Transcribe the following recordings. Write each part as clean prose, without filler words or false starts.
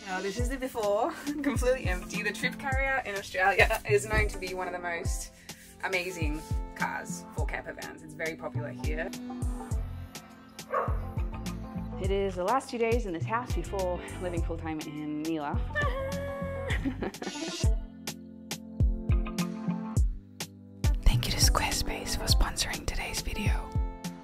Now this is the before, completely empty. The trip carrier in Australia is known to be one of the most amazing cars for camper vans. It's very popular here. It is the last 2 days in this house before living full-time in NEILA. Thank you to Squarespace for sponsoring today's video.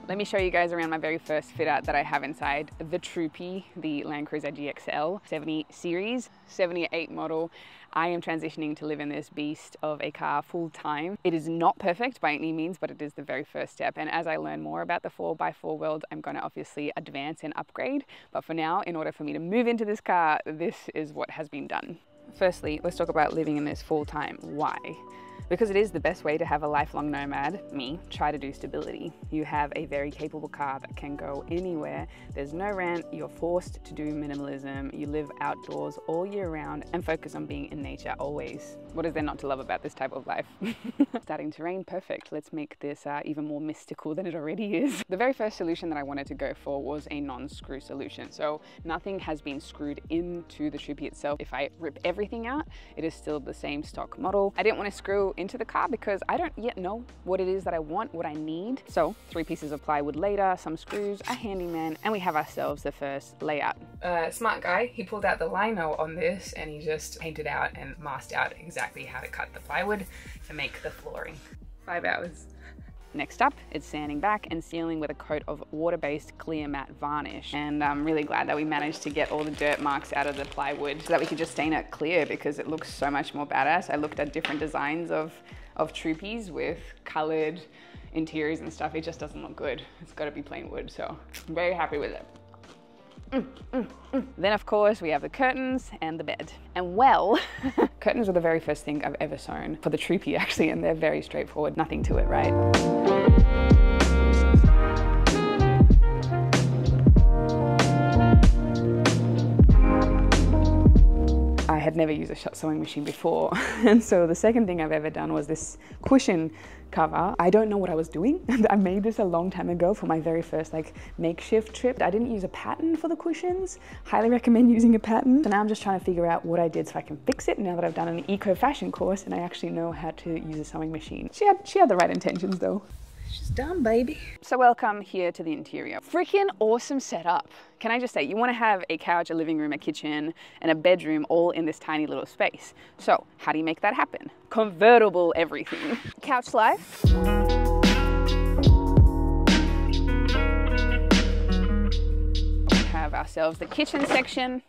Let me show you guys around my very first fit out that I have inside the Troopy, the LandCruiser GXL 70 series, 78 model. I am transitioning to live in this beast of a car full time. It is not perfect by any means, but it is the very first step. And as I learn more about the 4x4 world, I'm going to obviously advance and upgrade. But for now, in order for me to move into this car, this is what has been done. Firstly, let's talk about living in this full time. Why? Because it is the best way to have a lifelong nomad, me, try to do stability. You have a very capable car that can go anywhere. There's no rent, you're forced to do minimalism, you live outdoors all year round and focus on being in nature always. What is there not to love about this type of life? Starting to rain, perfect. Let's make this even more mystical than it already is. The very first solution that I wanted to go for was a non-screw solution. So nothing has been screwed into the Troopy itself. If I rip everything out, it is still the same stock model. I didn't want to screw into the car because I don't yet know what it is that I want, what I need. So 3 pieces of plywood later, some screws, a handyman, and we have ourselves the first layout. Smart guy, he pulled out the lino on this and he just painted out and masked out exactly how to cut the plywood to make the flooring. 5 hours. Next up, it's sanding back and sealing with a coat of water-based clear matte varnish. And I'm really glad that we managed to get all the dirt marks out of the plywood so that we could just stain it clear because it looks so much more badass. I looked at different designs of Troopies with colored interiors and stuff. It just doesn't look good. It's got to be plain wood, so I'm very happy with it. Then of course we have the curtains and the bed. And well, curtains were the very first thing I've ever sewn for the Troopy actually, and they're very straightforward, nothing to it, right? I had never used a shot sewing machine before. And so the second thing I've ever done was this cushion cover. I don't know what I was doing. I made this a long time ago for my very first makeshift trip. I didn't use a pattern for the cushions. Highly recommend using a pattern. So now I'm just trying to figure out what I did so I can fix it now that I've done an eco fashion course and I actually know how to use a sewing machine. She had the right intentions though. She's done, baby. So welcome here to the interior. Freaking awesome setup. Can I just say, you want to have a couch, a living room, a kitchen, and a bedroom all in this tiny little space. So how do you make that happen? Convertible everything. Couch life. We have ourselves the kitchen section.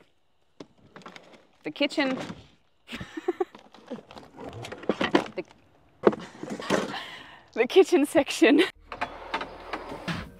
The kitchen. The kitchen section.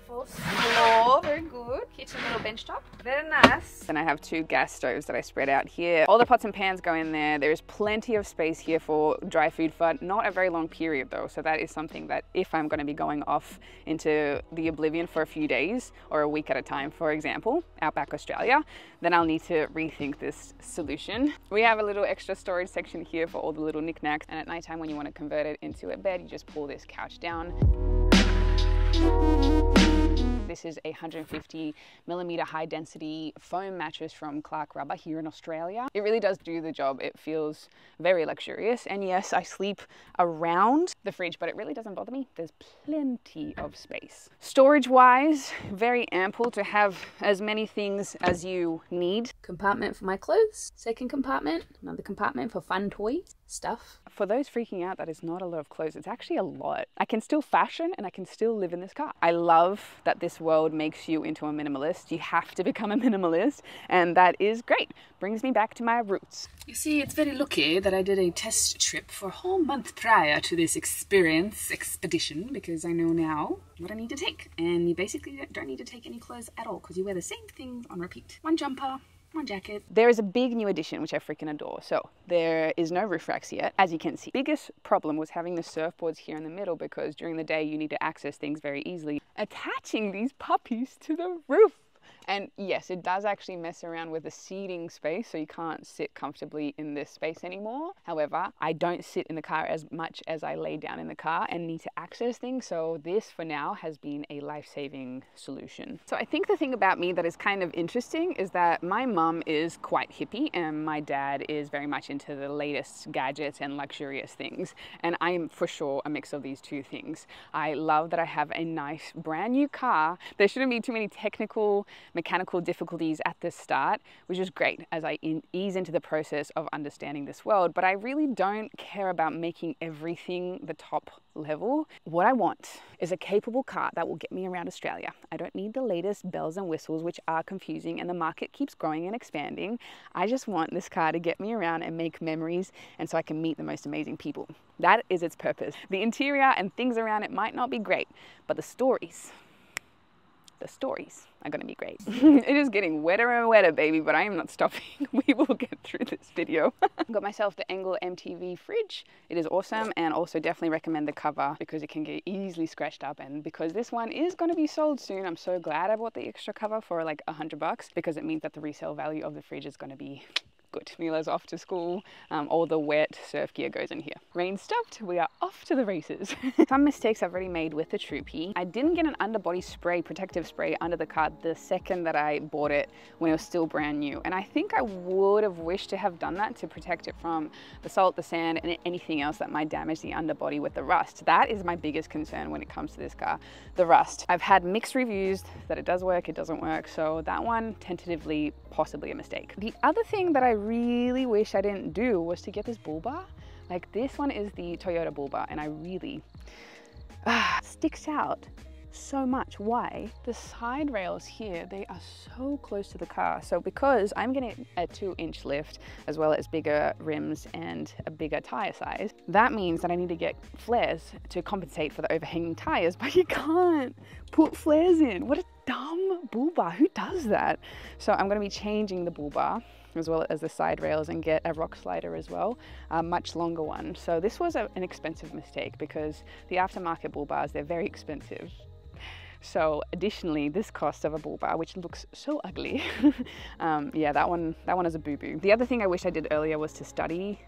Full floor, very good. Kitchen little bench top, very nice. Then I have 2 gas stoves that I spread out here. All the pots and pans go in there. There is plenty of space here for dry food for not a very long period though. So that is something that if I'm going to be going off into the oblivion for a few days or a week at a time, for example, Outback Australia, then I'll need to rethink this solution. We have a little extra storage section here for all the little knickknacks. And at nighttime when you want to convert it into a bed, you just pull this couch down. This is a 150mm high density foam mattress from Clark Rubber here in Australia. It really does do the job. It feels very luxurious. And yes, I sleep around the fridge, but it really doesn't bother me. There's plenty of space. Storage wise, very ample to have as many things as you need. Compartment for my clothes, second compartment, another compartment for fun toy stuff. For those freaking out that is not a lot of clothes, it's actually a lot. I can still fashion and I can still live in this car. I love that this world makes you into a minimalist. You have to become a minimalist, and that is great. Brings me back to my roots. You see, it's very lucky that I did a test trip for a whole month prior to this expedition, because I know now what I need to take. And you basically don't need to take any clothes at all because you wear the same things on repeat. One jumper, one jacket. There is a big new addition which I freaking adore. So there is no roof racks yet, as you can see. Biggest problem was having the surfboards here in the middle because during the day you need to access things very easily. Attaching these puppies to the roof. And yes, it does actually mess around with the seating space, so you can't sit comfortably in this space anymore. However, I don't sit in the car as much as I lay down in the car and need to access things, so this for now has been a life-saving solution. So I think the thing about me that is kind of interesting is that my mum is quite hippie and my dad is very much into the latest gadgets and luxurious things, and I am for sure a mix of these two things. I love that I have a nice brand new car. There shouldn't be too many technical, mechanical difficulties at the start, which is great as I ease into the process of understanding this world, but I really don't care about making everything the top level. What I want is a capable car that will get me around Australia. I don't need the latest bells and whistles, which are confusing, and the market keeps growing and expanding. I just want this car to get me around and make memories, and so I can meet the most amazing people. That is its purpose. The interior and things around it might not be great, but the stories are going to be great. It is getting wetter and wetter, baby, but I am not stopping. We will get through this video. Got myself the Engel MTV fridge. It is awesome, and also definitely recommend the cover because it can get easily scratched up, and because this one is going to be sold soon, I'm so glad I bought the extra cover for like $100 because it means that the resale value of the fridge is going to be good. NEILA's off to school. All the wet surf gear goes in here. Rain stopped. We are off to the races. Some mistakes I've already made with the Troopy. I didn't get an underbody spray, protective spray under the car the second that I bought it when it was still brand new. And I think I would have wished to have done that to protect it from the salt, the sand, and anything else that might damage the underbody with the rust. That is my biggest concern when it comes to this car, the rust. I've had mixed reviews that it does work, it doesn't work. So that one tentatively possibly a mistake. The other thing that I really wish I didn't do was to get this Bullbar. Like, this one is the Toyota Bullbar, and I really sticks out so much. Why? The side rails here, they are so close to the car. So because I'm getting a 2-inch lift as well as bigger rims and a bigger tire size, that means that I need to get flares to compensate for the overhanging tires, but you can't put flares in. What a dumb Bullbar. Who does that? So I'm going to be changing the Bullbar as well as the side rails and get a rock slider as well, a much longer one. So this was an expensive mistake because the aftermarket Bullbars, they're very expensive. So additionally, this cost of a Bullbar, which looks so ugly, yeah, that one is a boo-boo. The other thing I wish I did earlier was to study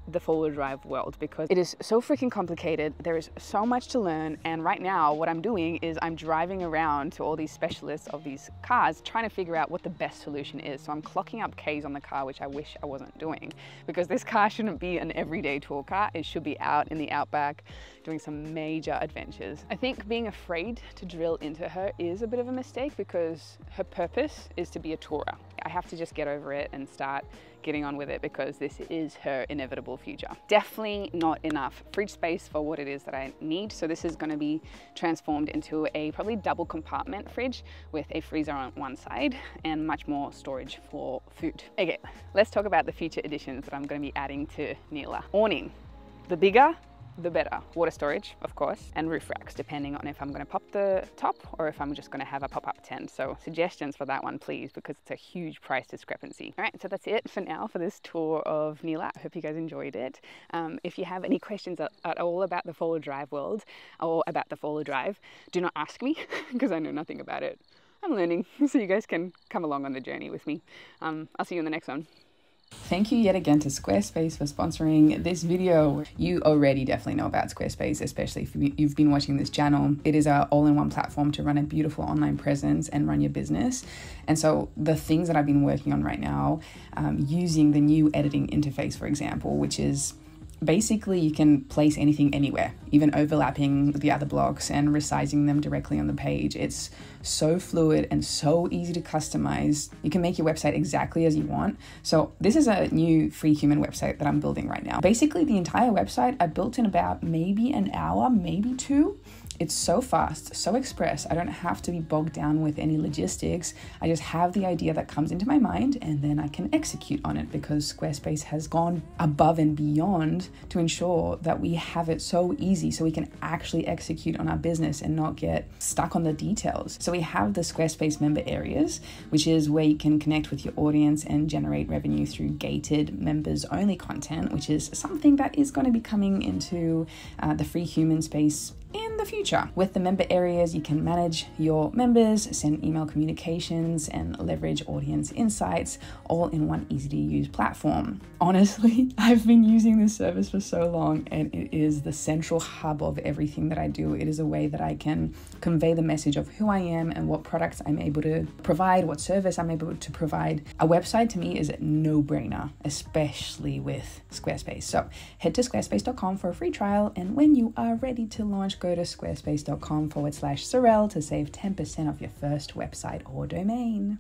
the four-wheel drive world because it is so freaking complicated. There is so much to learn, and right now what I'm doing is I'm driving around to all these specialists of these cars trying to figure out what the best solution is. So I'm clocking up Ks on the car, which I wish I wasn't doing, because this car shouldn't be an everyday tour car. It should be out in the Outback doing some major adventures. I think being afraid to drill into her is a bit of a mistake because her purpose is to be a tourer. I have to just get over it and start getting on with it because this is her inevitable future. Definitely not enough fridge space for what it is that I need. So this is going to be transformed into a probably double compartment fridge with a freezer on one side and much more storage for food. Okay, let's talk about the future additions that I'm going to be adding to NEILA. Awning. The bigger, the better. Water storage, of course, and roof racks, depending on if I'm going to pop the top or if I'm just going to have a pop-up tent. So suggestions for that one, please, because it's a huge price discrepancy. All right, so that's it for now for this tour of NEILA. I hope you guys enjoyed it. If you have any questions at all about the four-wheel drive world or about the four-wheel drive, do not ask me because I know nothing about it. I'm learning, so you guys can come along on the journey with me. I'll see you in the next one. Thank you yet again to Squarespace for sponsoring this video. You already definitely know about Squarespace, especially if you've been watching this channel. It is our all-in-one platform to run a beautiful online presence and run your business. And so the things that I've been working on right now, using the new editing interface, for example, which is basically you can place anything anywhere, even overlapping the other blocks and resizing them directly on the page. It's so fluid and so easy to customize. You can make your website exactly as you want. So this is a new free human website that I'm building right now. Basically the entire website I built in about maybe an hour, maybe 2. It's so fast, so express. I don't have to be bogged down with any logistics. I just have the idea that comes into my mind and then I can execute on it because Squarespace has gone above and beyond to ensure that we have it so easy so we can actually execute on our business and not get stuck on the details. So we have the Squarespace member areas, which is where you can connect with your audience and generate revenue through gated members only content, which is something that is going to be coming into the free human space in the the future. With the member areas, you can manage your members, send email communications, and leverage audience insights all in one easy to use platform. Honestly, I've been using this service for so long, and it is the central hub of everything that I do. It is a way that I can convey the message of who I am and what products I'm able to provide, what service I'm able to provide. A website to me is a no-brainer, especially with Squarespace. So head to squarespace.com for a free trial, and when you are ready to launch, go to squarespace.com/Sorelle to save 10% off your first website or domain.